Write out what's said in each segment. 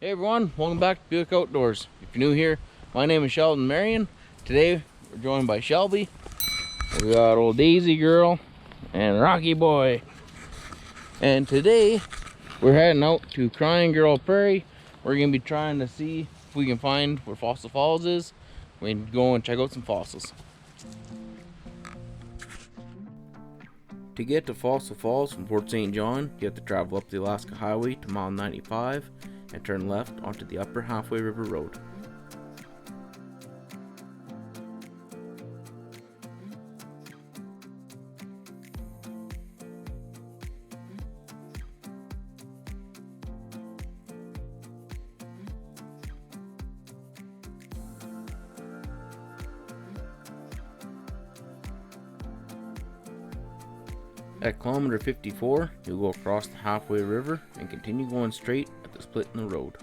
Hey everyone, welcome back to Buick Outdoors. If you're new here, my name is Sheldon Marion. Today we're joined by Shelby. We got old Daisy Girl and Rocky Boy. And today we're heading out to Crying Girl Prairie. We're gonna be trying to see if we can find where Fossil Falls is. We can go and check out some fossils. To get to Fossil Falls from Fort St. John, you have to travel up the Alaska Highway to mile 95 and turn left onto the Upper Halfway River Road. At kilometer 54, you'll go across the Halfway River and continue going straight at the split in the road.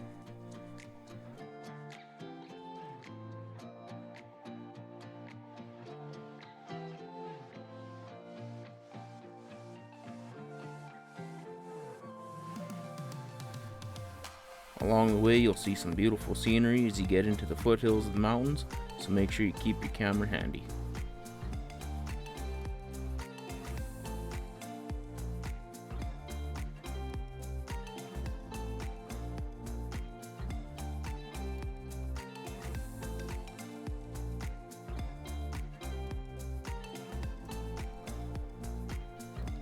Along the way, you'll see some beautiful scenery as you get into the foothills of the mountains, so make sure you keep your camera handy.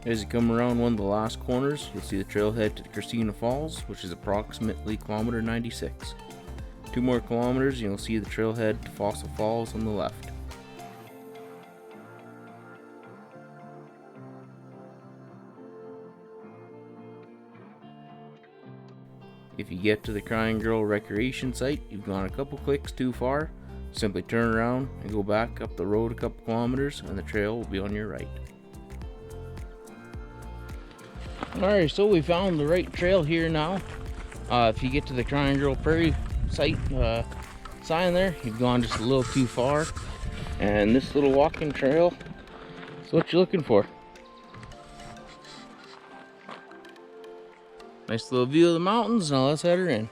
As you come around one of the last corners, you'll see the trailhead to the Christina Falls, which is approximately kilometer 96. 2 more kilometers and you'll see the trailhead to Fossil Falls on the left. If you get to the Crying Girl Recreation Site, you've gone a couple clicks too far. Simply turn around and go back up the road a couple kilometers and the trail will be on your right. Alright, so we found the right trail here now. If you get to the Crying Girl Prairie site sign there, you've gone just a little too far. And this little walking trail is what you're looking for. Nice little view of the mountains. Now let's head her in.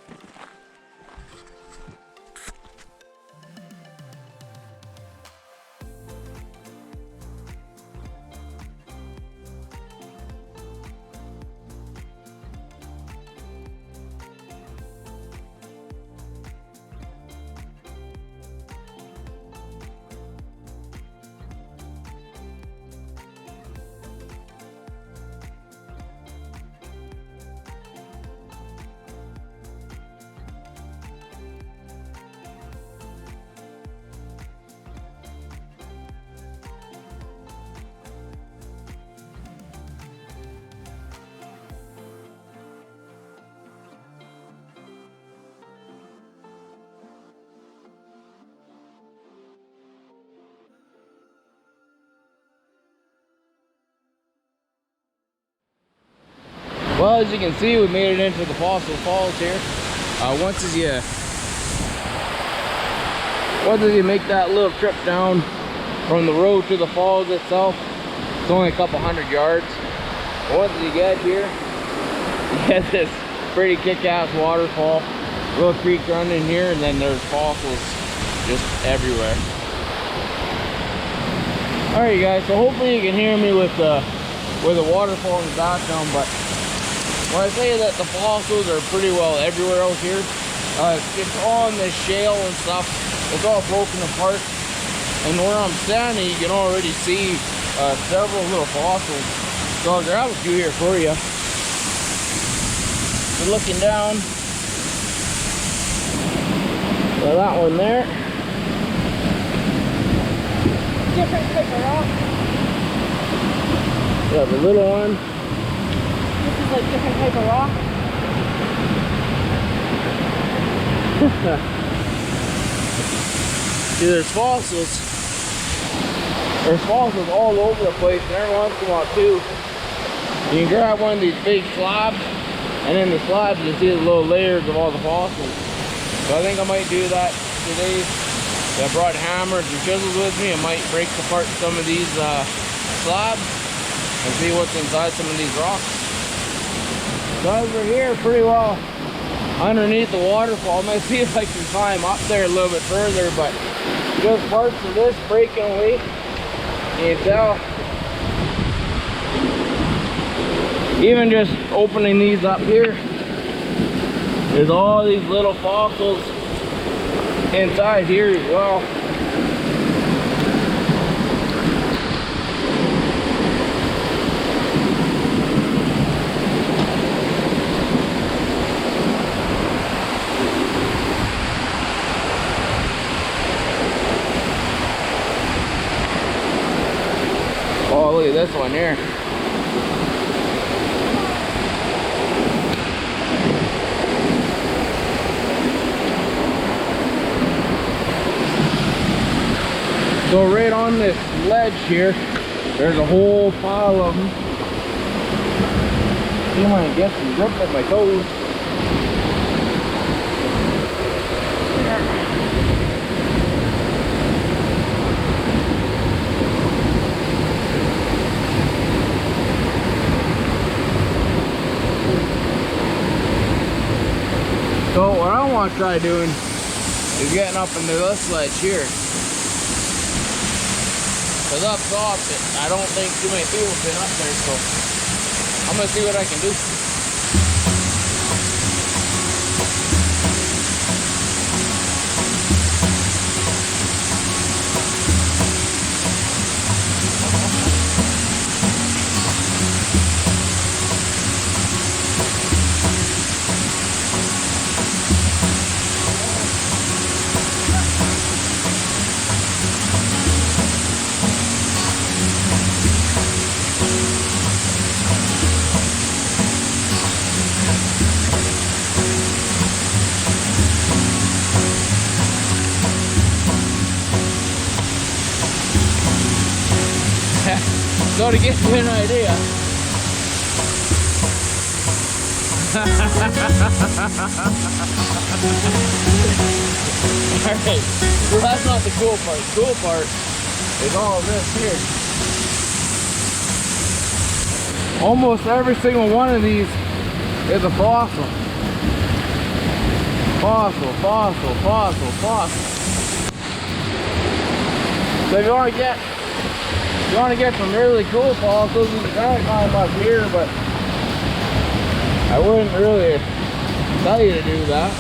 Well, as you can see, we made it into the Fossil Falls here. Once you make that little trip down from the road to the falls itself, it's only a couple hundred yards. Once you get here, you get this pretty kick-ass waterfall, little creek running here, and then there's fossils just everywhere. Alright, guys, so hopefully you can hear me with the waterfall in the background, but when I say that the fossils are pretty well everywhere out here, it's on the shale and stuff. It's all broken apart. And where I'm standing, you can already see several little fossils. So I'll grab a few here for you. So looking down, so that one there. Different type of rock. Yeah, the little one. Like different type of rock. See, there's fossils. There's fossils all over the place, and every once in a while too, you can grab one of these big slabs, and in the slabs you see the little layers of all the fossils. So I think I might do that today. I brought hammers and chisels with me. I might break apart some of these slabs and see what's inside some of these rocks. So over here, pretty well underneath the waterfall. I'm gonna see if I can climb up there a little bit further, but just parts of this breaking away. You can tell. Even just opening these up here, there's all these little fossils inside here as well. Oh, look at this one here. So right on this ledge here, there's a whole pile of them. You might get some grip at my toes. So what I want to try doing is getting up into this ledge here. Because up top, I don't think too many people have been up there, so I'm going to see what I can do. So to get you an idea, alright, so that's not the cool part. The cool part is all of this here. Almost every single one of these is a fossil. Fossil, fossil, fossil, fossil. So if you want to get some really cool fossils, you can kind of climb up here, but I wouldn't really tell you to do that.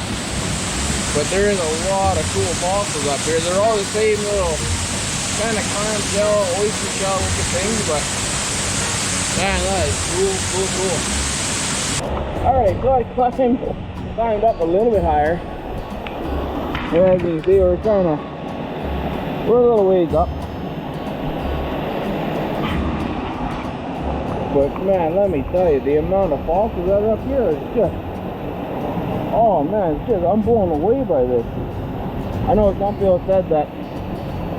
But there is a lot of cool fossils up here. They're all the same little kind of clam shell, oyster shell looking things, but man, that is cool, cool, cool. Alright, so I climbed up a little bit higher. And as you can see, we're a little ways up. But man, let me tell you, the amount of fossils that are up here is just, oh man, it's just, I'm blown away by this. I know some people said that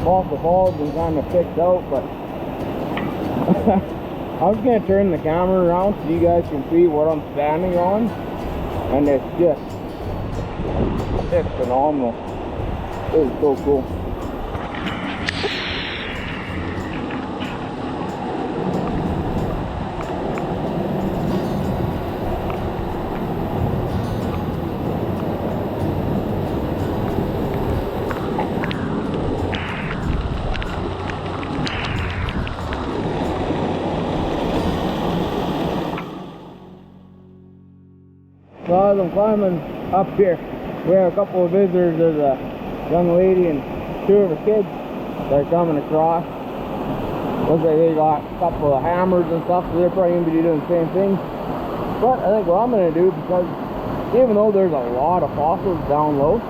Fossil Falls been kind of fixed out, but I'm just going to turn the camera around so you guys can see what I'm standing on. And it's phenomenal. It is so cool. So as I'm climbing up here, we have a couple of visitors. There's a young lady and two of her kids that are coming across. Looks like they got a couple of hammers and stuff, so they're probably going to be doing the same thing. But I think what I'm going to do, because even though there's a lot of fossils down low,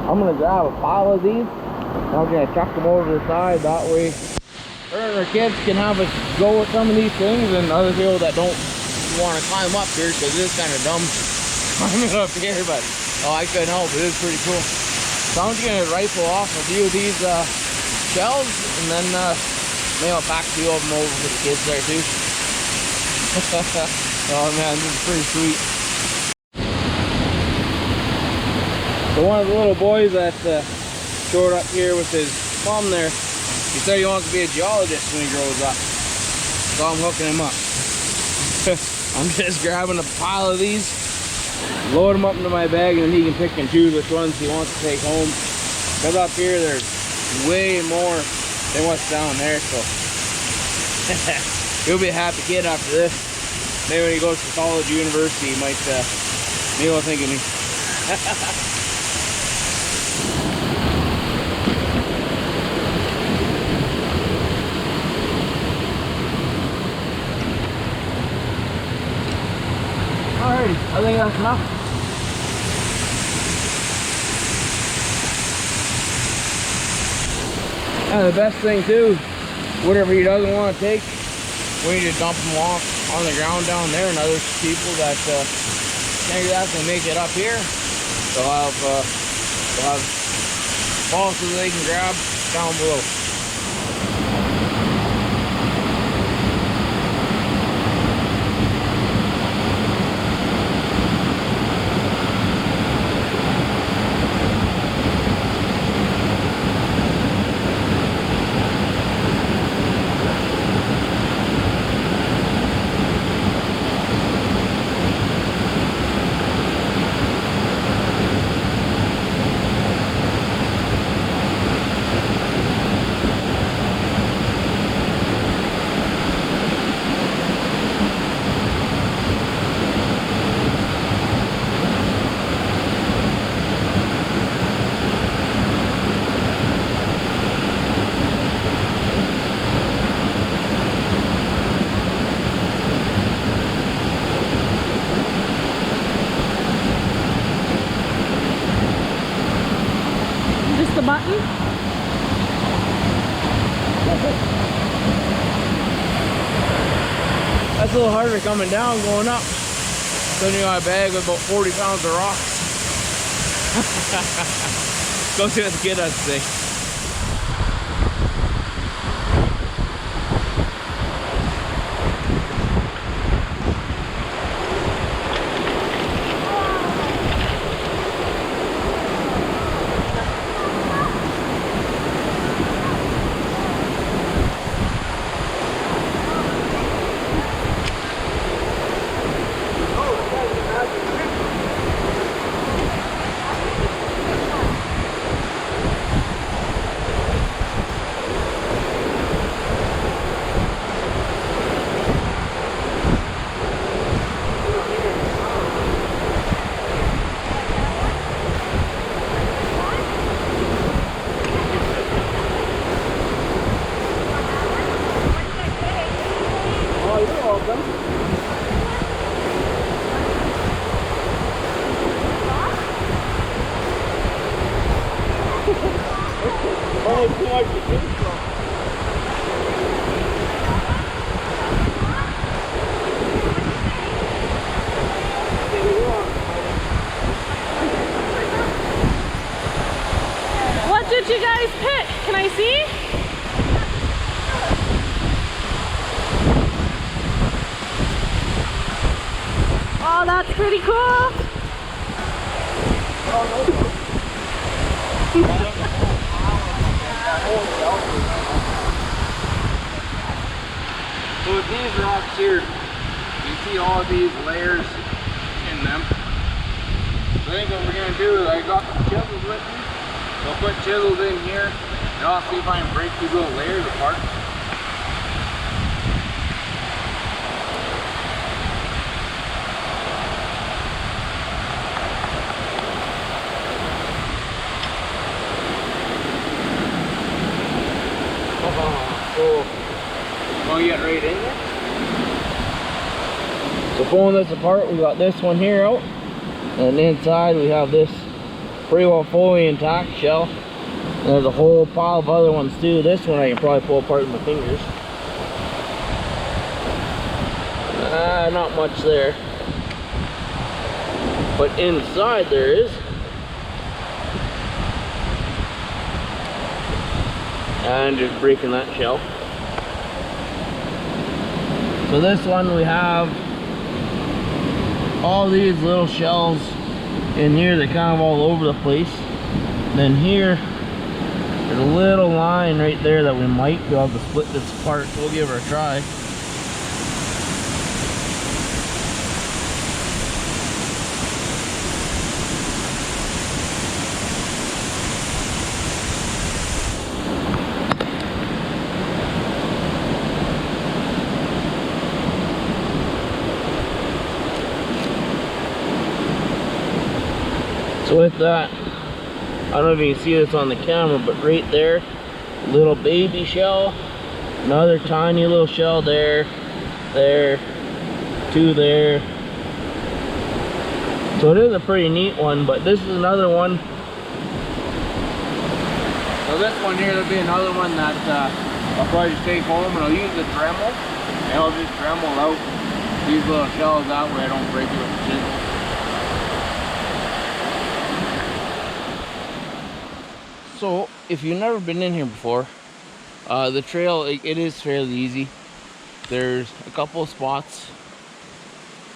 I'm going to grab a pile of these and I'm going to chuck them over the side. That way her and her kids can have a go at some of these things, and other people that don't want to climb up here, because it is kind of dumb climbing up here, but oh, I couldn't help it. It was pretty cool. So I'm just gonna rifle off a few of these shells, and then maybe I'll pack a few of them over for the kids there too. Oh man, this is pretty sweet. So one of the little boys that showed up here with his mom there, he said he wants to be a geologist when he grows up. So I'm hooking him up. I'm just grabbing a pile of these load them up into my bag, and then he can pick and choose which ones he wants to take home. Because up here there's way more than what's down there, so he'll be a happy kid after this. Maybe when he goes to college, university, he might maybe he'll think of me. Alrighty, I think that's enough. And the best thing too, whatever he doesn't want to take, we need to dump them off on the ground down there, and other people that can't exactly make it up here, they'll have boxes they can grab down below. The button? That's a little harder coming down, going up. So you got a bag with about 40 pounds of rocks. Go see what the kid has to say. What did you guys pick? Can I see? Oh, that's pretty cool. So with these rocks here, you see all of these layers in them. So I think what we're going to do is I got the chisels with me. So I'll put chisels in here and I'll see if I can break these little layers apart. Cool. Want to get right in there? So pulling this apart, we got this one here out, and inside we have this pretty well fully intact shell. And there's a whole pile of other ones too. This one I can probably pull apart with my fingers. Not much there, but inside there is. And just breaking that shell. So this one we have all these little shells in here. They're kind of all over the place. Then here there's a little line right there that we might be able to split this apart, so we'll give her a try. So with that, I don't know if you can see this on the camera, but right there, little baby shell, another tiny little shell there, two there. So it is a pretty neat one, but this is another one. So this one here, there'll be another one that I'll probably just take home, and I'll use the Dremel, and I'll just Dremel out these little shells, that way I don't break it with the chisel. So if you've never been in here before, the trail, it is fairly easy. There's a couple of spots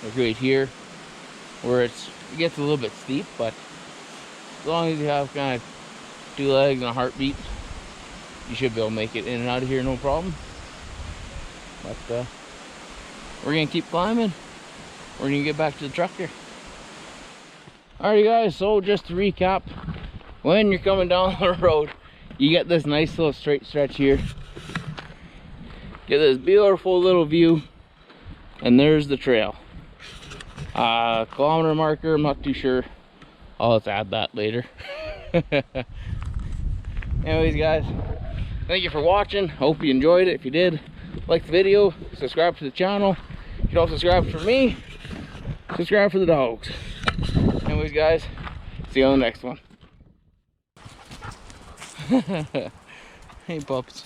like right here where it gets a little bit steep, but as long as you have kind of 2 legs and a heartbeat, you should be able to make it in and out of here no problem. But we're gonna keep climbing. We're gonna get back to the truck here. Alrighty guys, so just to recap, when you're coming down the road, you get this nice little straight stretch here. Get this beautiful little view, and there's the trail. Kilometer marker, I'm not too sure. I'll just add that later. Anyways guys, thank you for watching. Hope you enjoyed it. If you did, like the video, subscribe to the channel. If you don't subscribe for me, subscribe for the dogs. Anyways guys, see you on the next one. Hey pups.